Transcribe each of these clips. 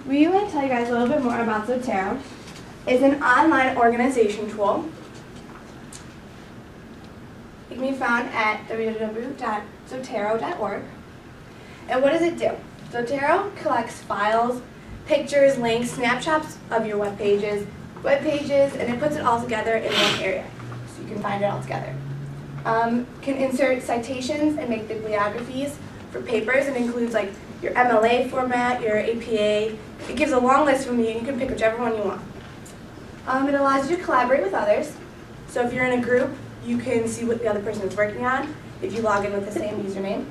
We want to tell you guys a little bit more about Zotero. It's an online organization tool. It can be found at www.zotero.org. And what does it do? Zotero collects files, pictures, links, snapshots of your web pages, and it puts it all together in one area, so you can find it all together. Can insert citations and make bibliographies for papers. It includes like your MLA format, your APA. It gives a long list from you. You can pick whichever one you want. It allows you to collaborate with others. So if you're in a group, you can see what the other person is working on if you log in with the same username.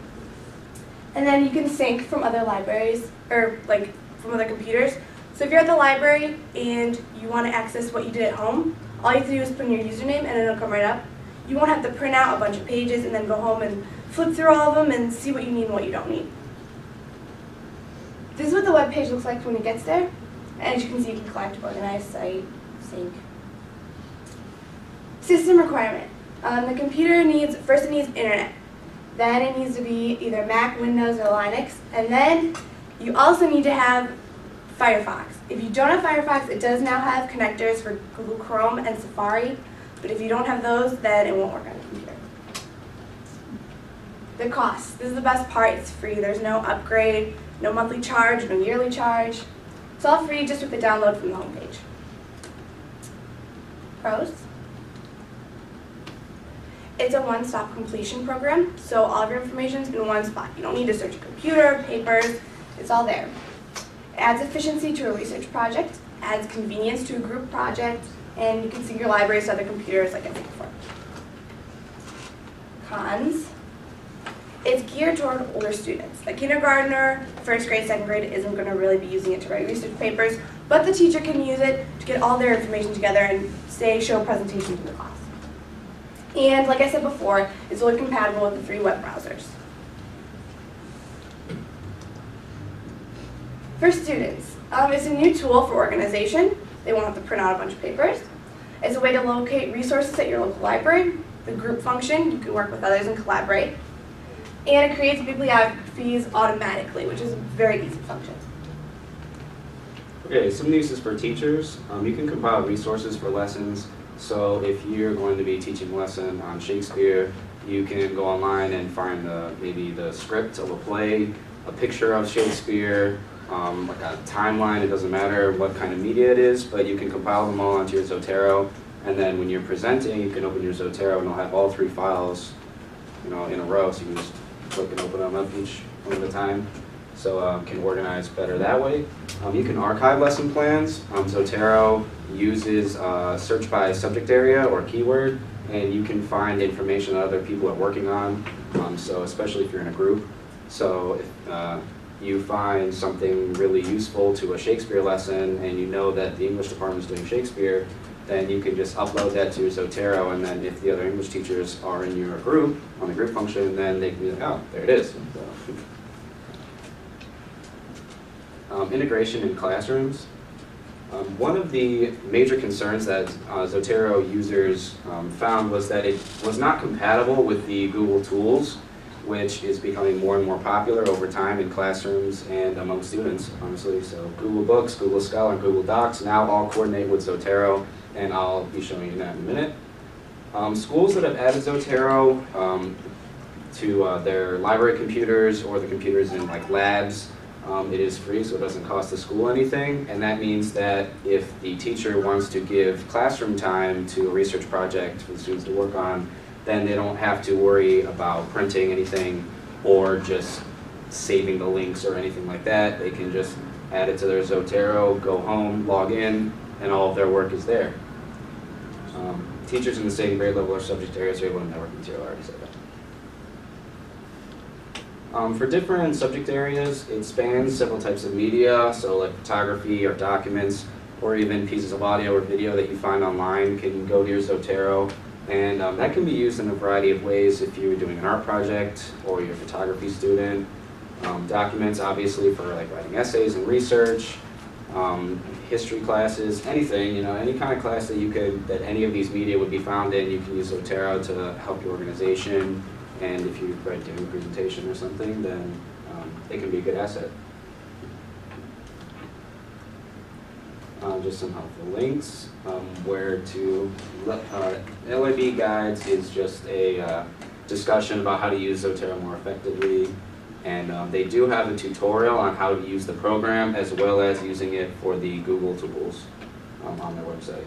And then you can sync from other libraries, or like from other computers. So if you're at the library and you want to access what you did at home, all you have to do is put in your username and it'll come right up. You won't have to print out a bunch of pages and then go home and flip through all of them and see what you need and what you don't need. This is what the web page looks like when it gets there. And as you can see, you can collect, organize, cite, sync. System requirement. The computer needs, first it needs internet. Then it needs to be either Mac, Windows, or Linux. And then you also need to have Firefox. If you don't have Firefox, it does now have connectors for Google Chrome and Safari. But if you don't have those, then it won't work on the computer. The cost. This is the best part. It's free. There's no upgrade, no monthly charge, no yearly charge. It's all free just with the download from the homepage. Pros. It's a one-stop completion program, so all of your information is in one spot. You don't need to search a computer, papers, it's all there. It adds efficiency to a research project, adds convenience to a group project, and you can sync your libraries to other computers like I said before. Cons. It's geared toward older students. A kindergartner, first grade, second grade isn't going to really be using it to write research papers, but the teacher can use it to get all their information together and show presentations in the class. And like I said before, it's only compatible with the 3 web browsers. For students, it's a new tool for organization. They won't have to print out a bunch of papers. It's a way to locate resources at your local library. The group function, you can work with others and collaborate. And it creates bibliographies automatically, which is a very easy function. Okay, some uses for teachers. You can compile resources for lessons. So if you're going to be teaching a lesson on Shakespeare, you can go online and find maybe the script of a play, a picture of Shakespeare, like a timeline. It doesn't matter what kind of media it is, but you can compile them all onto your Zotero. And then when you're presenting, you can open your Zotero and it'll have all 3 files, in a row. So you can just click and open them up each one at a time. So can organize better that way. You can archive lesson plans. Zotero uses search by subject area or keyword, and you can find information that other people are working on, so especially if you're in a group. So if you find something really useful to a Shakespeare lesson and you know that the English department is doing Shakespeare, then you can just upload that to your Zotero, and then if the other English teachers are in your group, on the group function, then they can be like, oh, there it is. So, integration in classrooms. One of the major concerns that Zotero users found was that it was not compatible with the Google tools, which is becoming more and more popular over time in classrooms and among students, honestly. So Google Books, Google Scholar, and Google Docs now all coordinate with Zotero, and I'll be showing you that in a minute. Schools that have added Zotero to their library computers or the computers in like labs, it is free, so it doesn't cost the school anything, and that means that if the teacher wants to give classroom time to a research project for the students to work on, then they don't have to worry about printing anything or just saving the links or anything like that. They can just add it to their Zotero, go home, log in, and all of their work is there. Teachers in the same grade level or subject areas are able to network material, I already said that. For different subject areas, it spans several types of media, so like photography or documents, or even pieces of audio or video that you find online can go to your Zotero. And that can be used in a variety of ways if you're doing an art project or you're a photography student. Documents, obviously, for like writing essays and research, history classes, anything, any kind of class that that any of these media would be found in, you can use Zotero to help your organization. And if you're doing a presentation or something, then it can be a good asset. just some helpful links, where to, LIB Guides is just a discussion about how to use Zotero more effectively. And they do have a tutorial on how to use the program as well as using it for the Google tools on their website.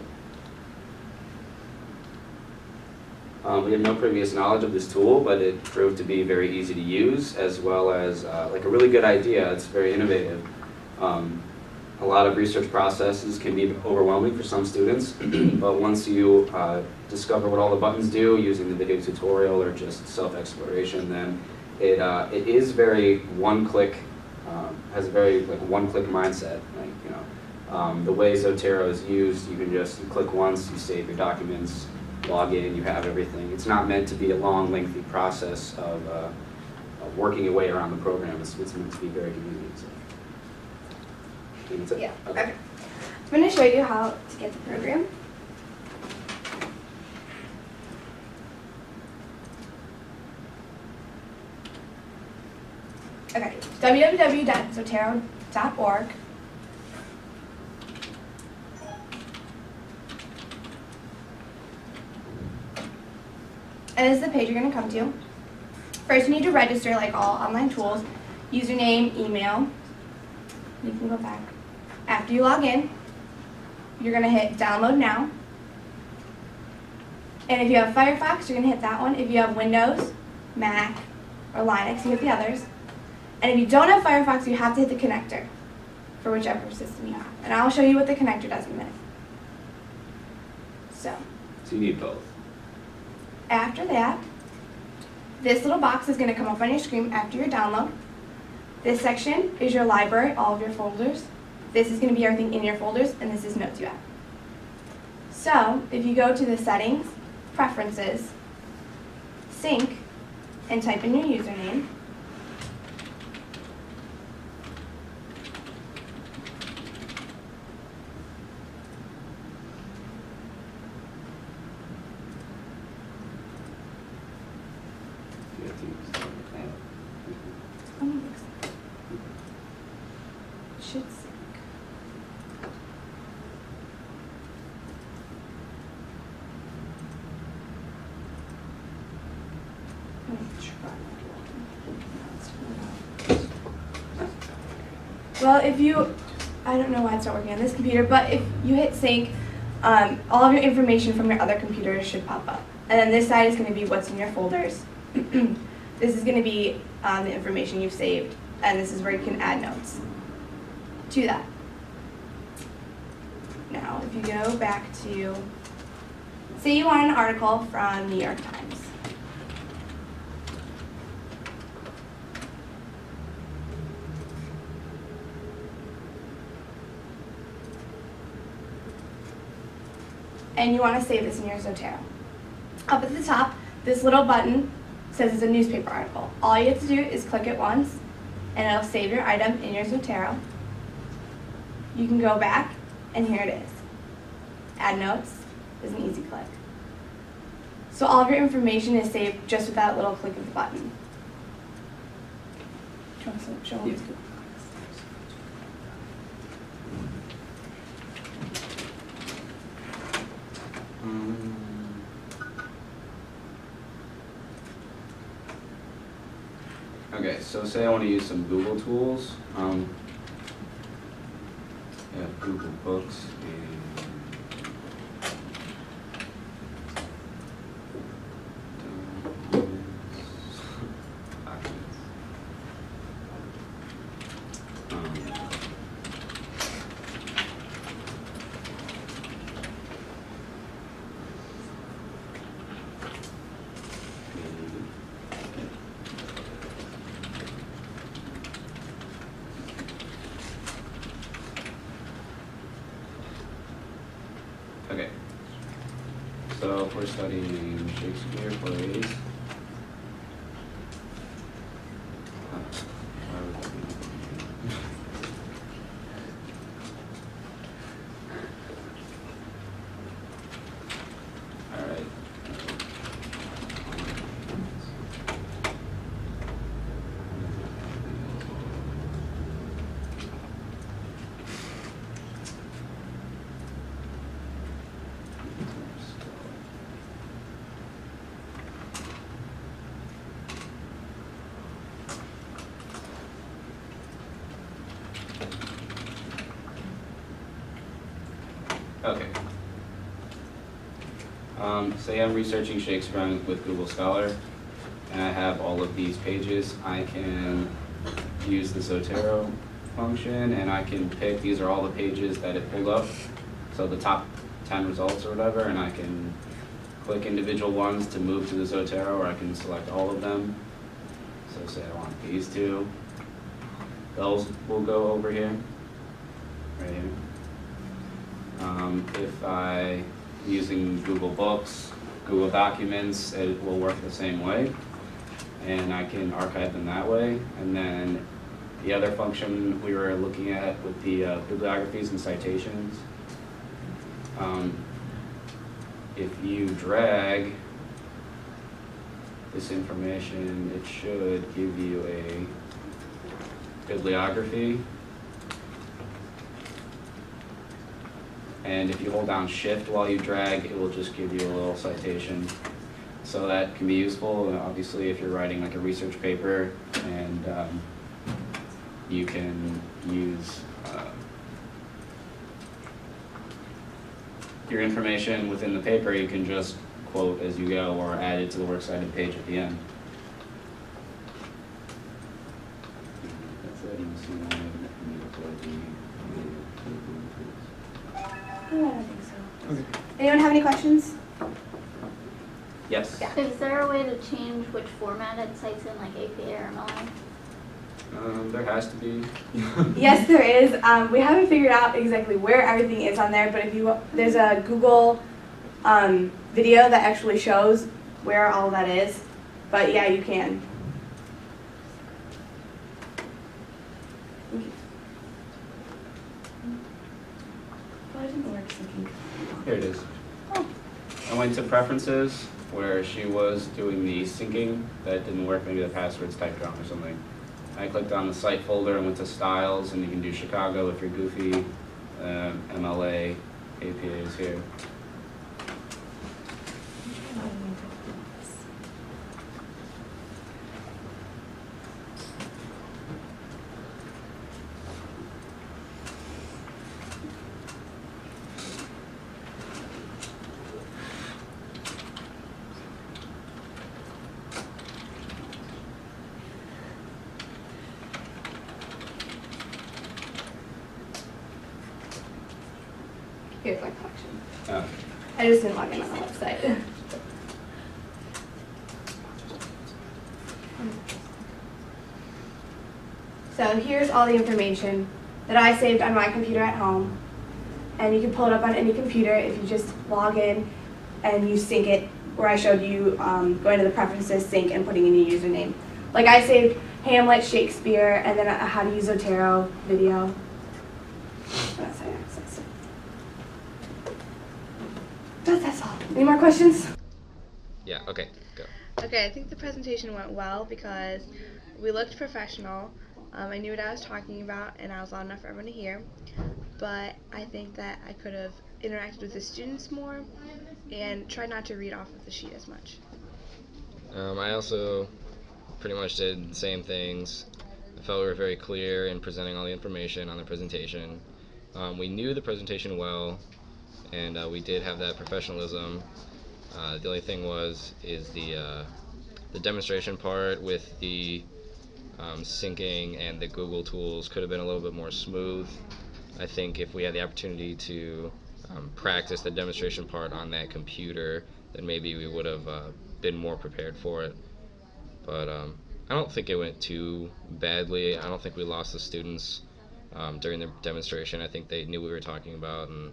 We have no previous knowledge of this tool, but it proved to be very easy to use as well as like a really good idea. It's very innovative. A lot of research processes can be overwhelming for some students, but once you discover what all the buttons do using the video tutorial or just self-exploration, then it is very one-click, has a very like one-click mindset. Like, you know, the way Zotero is used, you can just click once, you save your documents, log in, you have everything. It's not meant to be a long, lengthy process of working your way around the program. It's meant to be very convenient. So. Yeah. Okay. I'm going to show you how to get the program. Okay, www.zotero.org. And this is the page you're going to come to. First, you need to register like all online tools. Username, email. You can go back. After you log in, you're going to hit download now. And if you have Firefox, you're going to hit that one. If you have Windows, Mac, or Linux, you hit the others. And if you don't have Firefox, you have to hit the connector for whichever system you have. And I'll show you what the connector does in a minute. So you need both. After that, this little box is going to come up on your screen after your download. This section is your library, all of your folders. This is going to be everything in your folders, and this is notes you have. So if you go to the settings, preferences, sync, and type in your username, should sync. Well, if you, I don't know why it's not working on this computer, but if you hit sync, all of your information from your other computers should pop up. And then this side is going to be what's in your folders. This is going to be the information you've saved, and this is where you can add notes to that. Now, if you go back to, say you want an article from New York Times. And you want to save this in your Zotero. Up at the top, this little button says it's a newspaper article. All you have to do is click it once, and it'll save your item in your Zotero. You can go back, and here it is. Add notes is an easy click. So all of your information is saved just with that little click of the button. Do you want to show them? Okay, so say I want to use some Google tools. Google Books Okay, so if we're studying Shakespeare plays, all right. Say I'm researching Shakespeare with Google Scholar, and I have all of these pages. I can use the Zotero function, and I can pick, these are all the pages that it pulled up, so the top 10 results or whatever, and I can click individual ones to move to the Zotero, or I can select all of them. So say I want these two. Those will go over here, right here. If I'm using Google Books, Google Documents, it will work the same way, and I can archive them that way. And then the other function we were looking at with the bibliographies and citations, if you drag this information, it should give you a bibliography. And if you hold down Shift while you drag, it will just give you a little citation. So that can be useful, obviously, if you're writing like a research paper, and you can use your information within the paper. You can just quote as you go or add it to the works cited page at the end. That's it. You see why I need to put the I don't think so. Okay. Anyone have any questions? Yes. Yeah. Is there a way to change which format it cites in, like APA or MLA? There has to be. Yes, there is. We haven't figured out exactly where everything is on there, but if you there's a Google video that actually shows where all that is. But yeah, you can. Well, it didn't work syncing. Here it is. Oh. I went to preferences where she was doing the syncing. That didn't work. Maybe the password's typed wrong or something. I clicked on the site folder and went to styles, and you can do Chicago if you're goofy. MLA, APA is here. Here's my collection. Oh. I just didn't log in on the website. So here's all the information that I saved on my computer at home. And you can pull it up on any computer if you just log in and you sync it, where I showed you going to the preferences, sync, and putting in your username. Like I saved Hamlet, Shakespeare, and then how to use Zotero video. That's it. That's all. Any more questions? Yeah, okay, go. Okay, I think the presentation went well because we looked professional. I knew what I was talking about, and I was loud enough for everyone to hear. But I think that I could have interacted with the students more and tried not to read off of the sheet as much. I also pretty much did the same things. I felt we were very clear in presenting all the information on the presentation. We knew the presentation well, and we did have that professionalism. The only thing is the demonstration part with the syncing and the Google tools could have been a little bit more smooth. I think if we had the opportunity to practice the demonstration part on that computer, then maybe we would have been more prepared for it. But I don't think it went too badly. I don't think we lost the students during the demonstration. I think they knew what we were talking about, and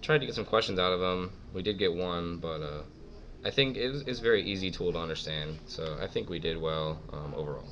tried to get some questions out of them. We did get one, but I think it's a very easy tool to understand. So I think we did well overall.